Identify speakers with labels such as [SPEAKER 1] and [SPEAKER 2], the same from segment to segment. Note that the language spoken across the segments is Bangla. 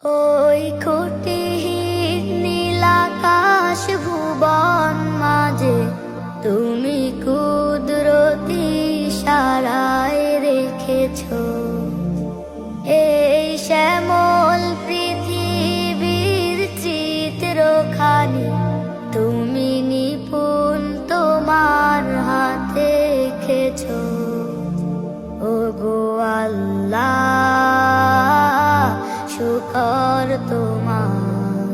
[SPEAKER 1] ওই খুঁটিহীন নীল আকাশ ভুবন মাঝে তুমি কুদরতি ইশারায় রেখেছো এই শ্যামল পৃথিবীর চিত্রখানি তুমি নিপুণ তোমার হাতে এঁকেছো। ওগো আল্লাহ, শুকর তোমার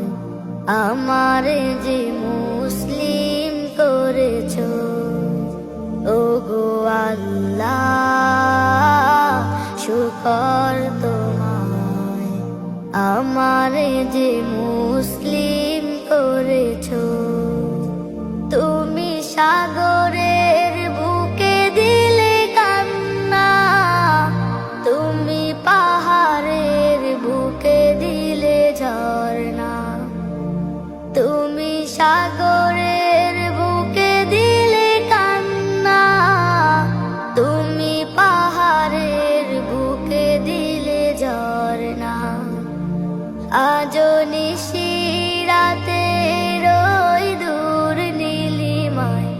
[SPEAKER 1] আমার যে মুসলিম করেছো। ওগো আল্লাহ, শুকর তোমার আমার যে মুসলিম করেছো। তুমি সাগরের বুকে দিলে কান্না, তুমি পাহাড়ের বুকে দিলে ঝর্ণা, তুমি সাগরের বুকে দিলে কান্না, তুমি পাহাড়ের বুকে দিলে ঝর্ণা। আজও নিশিরাতে রই দূর নীলিমায়,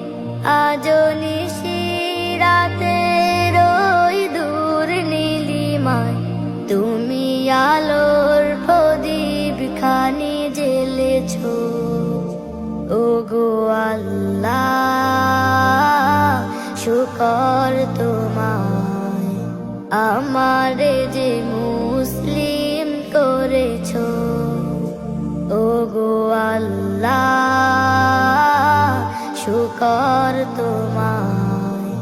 [SPEAKER 1] আজও নিশিরাতে রই দূর নীলিমায়, তুমি আলোর প্রদীপ খানি জ্বেলেছো। ওগো আল্লাহ, শুকর তোমায় আমার যে মুসলিম করেছো। ওগো আল্লাহ, শুকর তোমায়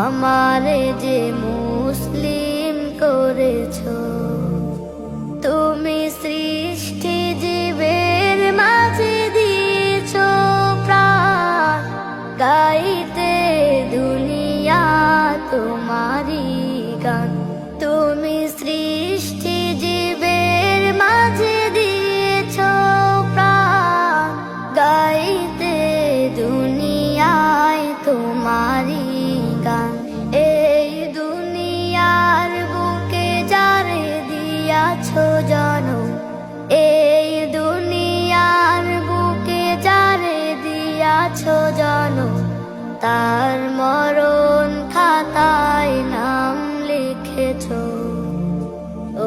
[SPEAKER 1] আমার যে মুসলিম করেছো। তুমি সৃষ্টি জীবের মাঝে দিয়েছো প্রাণ, গাইতে দুনিয়া তোমারি গান। তুমি সৃষ্টি জীবের মাঝে দিয়েছো প্রাণ, গাইতে দুনিয়ায় তোমারি গান। এই দুনিয়ার বুকে যারে দিয়াছো জনম, এই দুনিয়ার বুকে যারে দিয়াছো জনম, তার মরণ খাতায় নাম লিখেছো।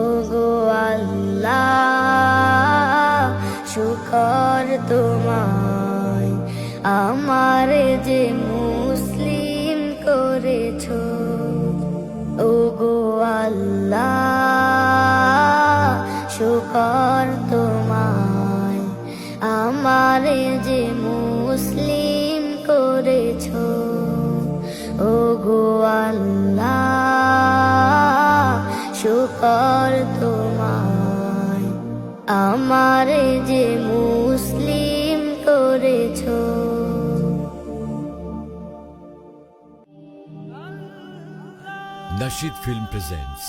[SPEAKER 1] ওগো আল্লাহ, শুকর তোমায় আমার যে মুসলিম করেছো। ওগো আল্লাহ, শুকর তোমায় আমার যে মুসলিম করেছো। ওগো আল্লাহ, শুকর তোমায় আমার যে মুসলিম করেছো।
[SPEAKER 2] Nasheed Film presents